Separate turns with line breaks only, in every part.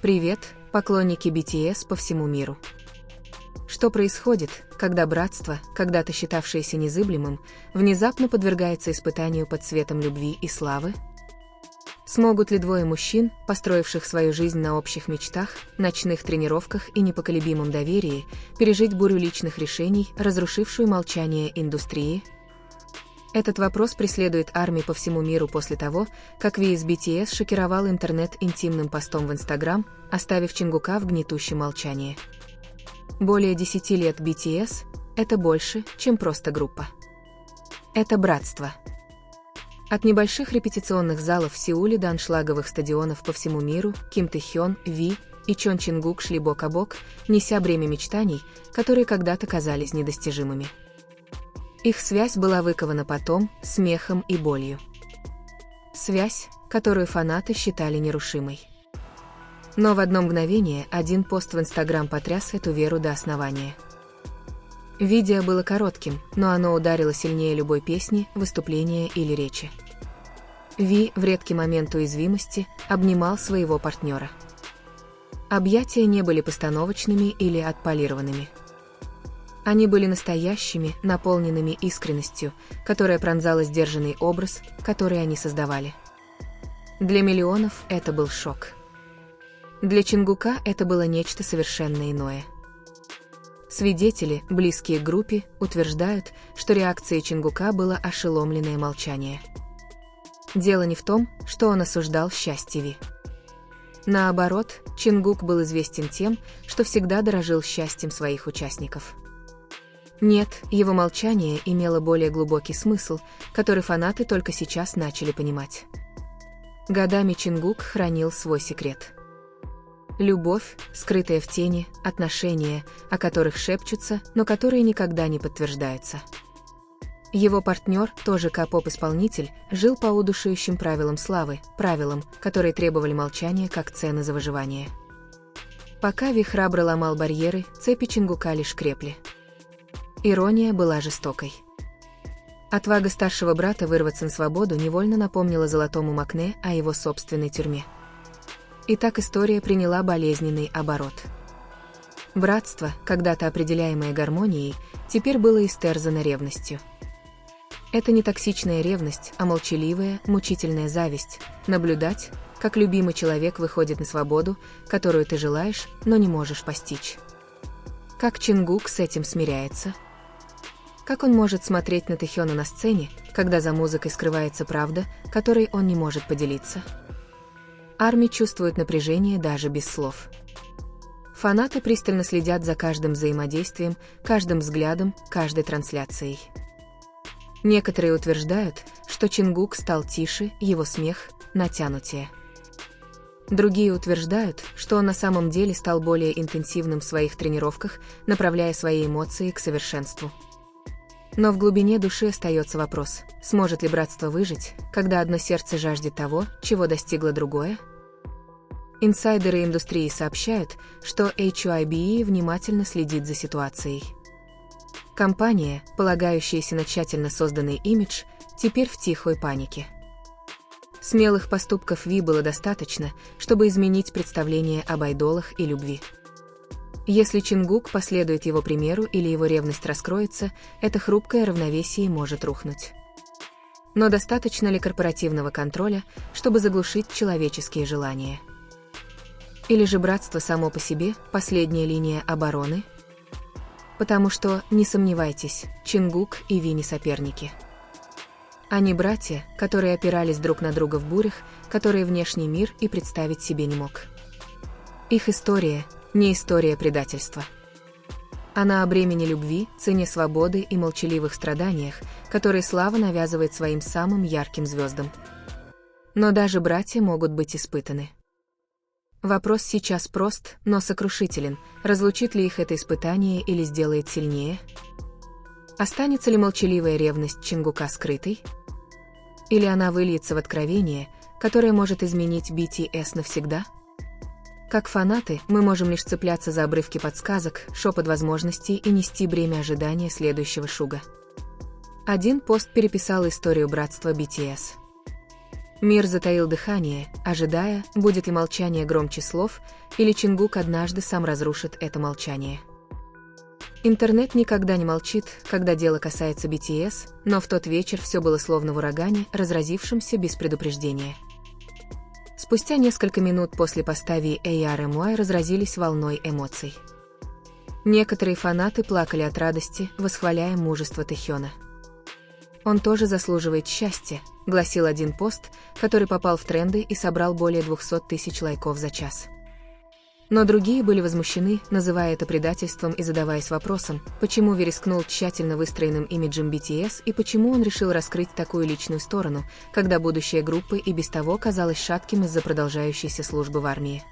Привет, поклонники BTS по всему миру. Что происходит, когда братство, когда-то считавшееся незыблемым, внезапно подвергается испытанию под светом любви и славы? Смогут ли двое мужчин, построивших свою жизнь на общих мечтах, ночных тренировках и непоколебимом доверии, пережить бурю личных решений, разрушившую молчание индустрии? Этот вопрос преследует ARMY по всему миру после того, как Ви из BTS шокировал интернет интимным постом в Instagram, оставив Чингука в гнетущем молчании. Более 10 лет BTS – это больше, чем просто группа. Это братство. От небольших репетиционных залов в Сеуле до аншлаговых стадионов по всему миру Ким Тэ-хён, Ви и Чон Чингук шли бок о бок, неся бремя мечтаний, которые когда-то казались недостижимыми. Их связь была выкована потом, смехом и болью. Связь, которую фанаты считали нерушимой. Но в одно мгновение один пост в Instagram потряс эту веру до основания. Видео было коротким, но оно ударило сильнее любой песни, выступления или речи. Ви в редкий момент уязвимости обнимал своего партнера. Объятия не были постановочными или отполированными. Они были настоящими, наполненными искренностью, которая пронзала сдержанный образ, который они создавали. Для миллионов это был шок. Для Чингука это было нечто совершенно иное. Свидетели, близкие к группе, утверждают, что реакцией Чингука было ошеломленное молчание. Дело не в том, что он осуждал счастье Ви. Наоборот, Чингук был известен тем, что всегда дорожил счастьем своих участников. Нет, его молчание имело более глубокий смысл, который фанаты только сейчас начали понимать. Годами Чингук хранил свой секрет. Любовь, скрытая в тени, отношения, о которых шепчутся, но которые никогда не подтверждаются. Его партнер, тоже К-поп-исполнитель, жил по удушающим правилам славы, правилам, которые требовали молчания как цены за выживание. Пока Ви храбро ломал барьеры, цепи Чингука лишь крепли. Ирония была жестокой. Отвага старшего брата вырваться на свободу невольно напомнила Золотому Макне о его собственной тюрьме. И так история приняла болезненный оборот. Братство, когда-то определяемое гармонией, теперь было истерзано ревностью. Это не токсичная ревность, а молчаливая, мучительная зависть, наблюдать, как любимый человек выходит на свободу, которую ты желаешь, но не можешь постичь. Как Чингук с этим смиряется? Как он может смотреть на Тэ-хёна на сцене, когда за музыкой скрывается правда, которой он не может поделиться? ARMY чувствует напряжение даже без слов. Фанаты пристально следят за каждым взаимодействием, каждым взглядом, каждой трансляцией. Некоторые утверждают, что Чингук стал тише, его смех натянутее. Другие утверждают, что он на самом деле стал более интенсивным в своих тренировках, направляя свои эмоции к совершенству. Но в глубине души остается вопрос, сможет ли братство выжить, когда одно сердце жаждет того, чего достигло другое? Инсайдеры индустрии сообщают, что HYBE внимательно следит за ситуацией. Компания, полагающаяся на тщательно созданный имидж, теперь в тихой панике. Смелых поступков Ви было достаточно, чтобы изменить представление об айдолах и любви. Если Чингук последует его примеру или его ревность раскроется, это хрупкое равновесие может рухнуть. Но достаточно ли корпоративного контроля, чтобы заглушить человеческие желания? Или же братство само по себе – последняя линия обороны? Потому что, не сомневайтесь, Чингук и Ви не соперники. Они братья, которые опирались друг на друга в бурях, которые внешний мир и представить себе не мог. Их история – не история предательства. Она о бремени любви, цене свободы и молчаливых страданиях, которые слава навязывает своим самым ярким звездам. Но даже братья могут быть испытаны. Вопрос сейчас прост, но сокрушителен: разлучит ли их это испытание или сделает сильнее? Останется ли молчаливая ревность Чингука скрытой? Или она выльется в откровение, которое может изменить BTS навсегда? Как фанаты, мы можем лишь цепляться за обрывки подсказок, шепот возможностей и нести бремя ожидания следующего шуга. Один пост переписал историю братства BTS. Мир затаил дыхание, ожидая, будет ли молчание громче слов, или Чингук однажды сам разрушит это молчание. Интернет никогда не молчит, когда дело касается BTS, но в тот вечер все было словно в урагане, разразившемся без предупреждения. Спустя несколько минут после поста VARMY разразились волной эмоций. Некоторые фанаты плакали от радости, восхваляя мужество Тэхёна. «Он тоже заслуживает счастья», — гласил один пост, который попал в тренды и собрал более 200 тысяч лайков за час. Но другие были возмущены, называя это предательством и задаваясь вопросом, почему Ви рискнул тщательно выстроенным имиджем BTS и почему он решил раскрыть такую личную сторону, когда будущее группы и без того казалось шатким из-за продолжающейся службы в армии.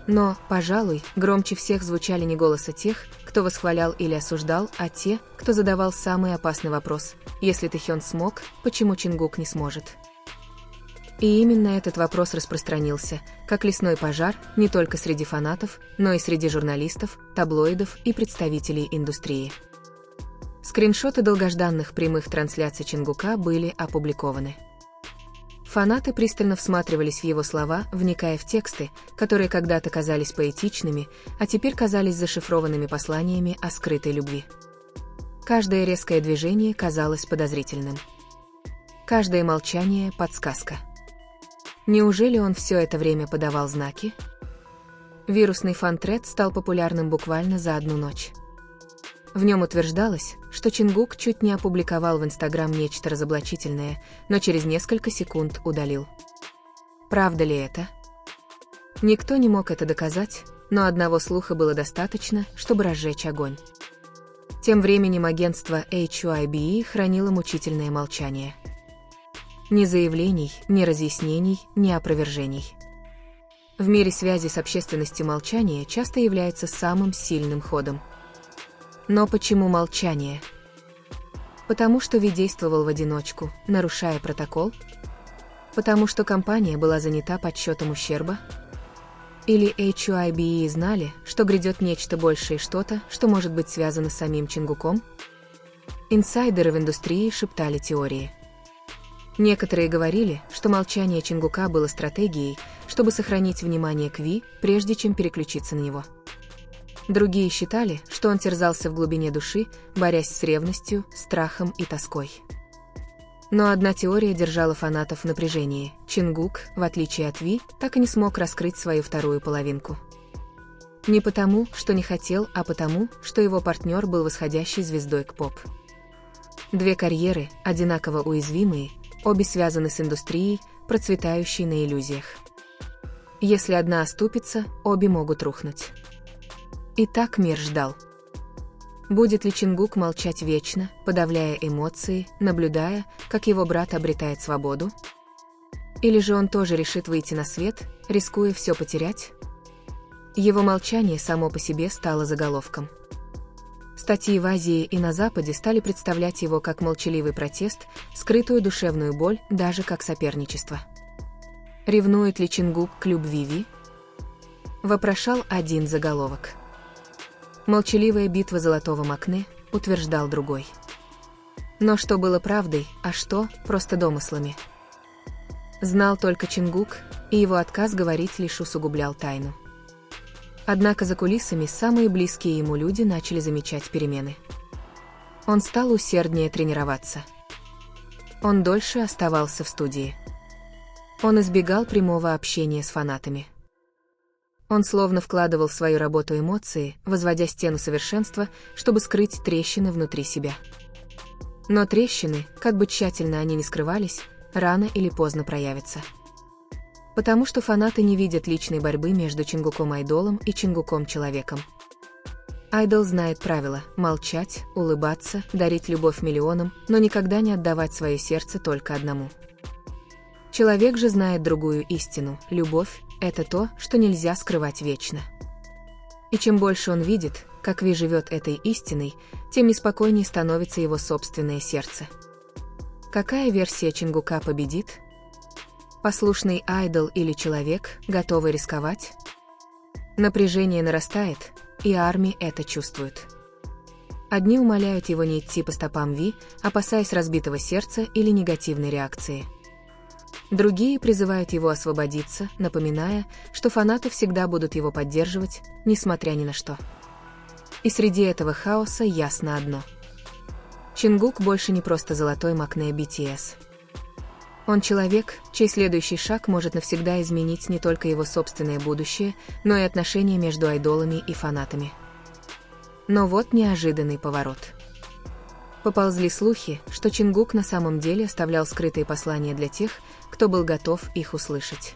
Но, пожалуй, громче всех звучали не голоса тех, кто восхвалял или осуждал, а те, кто задавал самый опасный вопрос: если Тэхён смог, почему Чингук не сможет? И именно этот вопрос распространился, как лесной пожар, не только среди фанатов, но и среди журналистов, таблоидов и представителей индустрии. Скриншоты долгожданных прямых трансляций Чингука были опубликованы. Фанаты пристально всматривались в его слова, вникая в тексты, которые когда-то казались поэтичными, а теперь казались зашифрованными посланиями о скрытой любви. Каждое резкое движение казалось подозрительным. Каждое молчание – подсказка. Неужели он все это время подавал знаки? Вирусный фан-тред стал популярным буквально за одну ночь. В нем утверждалось, что Чингук чуть не опубликовал в Инстаграм нечто разоблачительное, но через несколько секунд удалил. Правда ли это? Никто не мог это доказать, но одного слуха было достаточно, чтобы разжечь огонь. Тем временем агентство HYBE хранило мучительное молчание. Ни заявлений, ни разъяснений, ни опровержений. В мире связи с общественностью молчание часто является самым сильным ходом. Но почему молчание? Потому что Ви действовал в одиночку, нарушая протокол? Потому что компания была занята подсчетом ущерба? Или HYBE знали, что грядет нечто большее, что-то, что может быть связано с самим Чингуком? Инсайдеры в индустрии шептали теории. Некоторые говорили, что молчание Чингука было стратегией, чтобы сохранить внимание к Ви, прежде чем переключиться на него. Другие считали, что он терзался в глубине души, борясь с ревностью, страхом и тоской. Но одна теория держала фанатов в напряжении: Чингук, в отличие от Ви, так и не смог раскрыть свою вторую половинку. Не потому, что не хотел, а потому, что его партнер был восходящей звездой к поп. Две карьеры, одинаково уязвимые, обе связаны с индустрией, процветающей на иллюзиях. Если одна оступится, обе могут рухнуть. И так мир ждал. Будет ли Чингук молчать вечно, подавляя эмоции, наблюдая, как его брат обретает свободу? Или же он тоже решит выйти на свет, рискуя все потерять? Его молчание само по себе стало заголовком. Статьи в Азии и на Западе стали представлять его как молчаливый протест, скрытую душевную боль, даже как соперничество. Ревнует ли Чингук к любви Ви? Вопрошал один заголовок. Молчаливая битва золотого Макне, утверждал другой. Но что было правдой, а что просто домыслами? Знал только Чингук, и его отказ говорить лишь усугублял тайну. Однако за кулисами самые близкие ему люди начали замечать перемены. Он стал усерднее тренироваться. Он дольше оставался в студии. Он избегал прямого общения с фанатами. Он словно вкладывал в свою работу эмоции, возводя стену совершенства, чтобы скрыть трещины внутри себя. Но трещины, как бы тщательно они ни скрывались, рано или поздно проявятся. Потому что фанаты не видят личной борьбы между Чингуком-айдолом и Чингуком-человеком. Айдол знает правила – молчать, улыбаться, дарить любовь миллионам, но никогда не отдавать свое сердце только одному. Человек же знает другую истину – любовь – это то, что нельзя скрывать вечно. И чем больше он видит, как Ви живет этой истиной, тем неспокойнее становится его собственное сердце. Какая версия Чингука победит? Послушный айдол или человек, готовый рисковать? Напряжение нарастает, и армии это чувствуют. Одни умоляют его не идти по стопам Ви, опасаясь разбитого сердца или негативной реакции. Другие призывают его освободиться, напоминая, что фанаты всегда будут его поддерживать, несмотря ни на что. И среди этого хаоса ясно одно. Чингук больше не просто золотой макне BTS. Он человек, чей следующий шаг может навсегда изменить не только его собственное будущее, но и отношения между айдолами и фанатами. Но вот неожиданный поворот. Поползли слухи, что Чингук на самом деле оставлял скрытые послания для тех, кто был готов их услышать.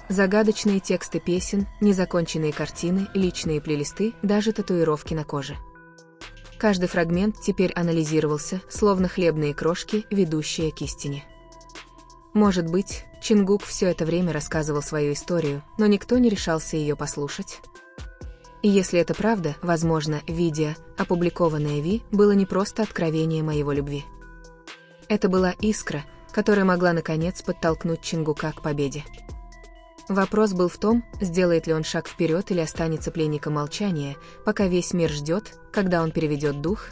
Загадочные тексты песен, незаконченные картины, личные плейлисты, даже татуировки на коже. Каждый фрагмент теперь анализировался, словно хлебные крошки, ведущие к истине. Может быть, Чингук все это время рассказывал свою историю, но никто не решался ее послушать? И если это правда, возможно, видео, опубликованное Ви, было не просто откровением о его любви. Это была искра, которая могла наконец подтолкнуть Чингука к победе. Вопрос был в том, сделает ли он шаг вперед или останется пленником молчания, пока весь мир ждет, когда он переведет дух,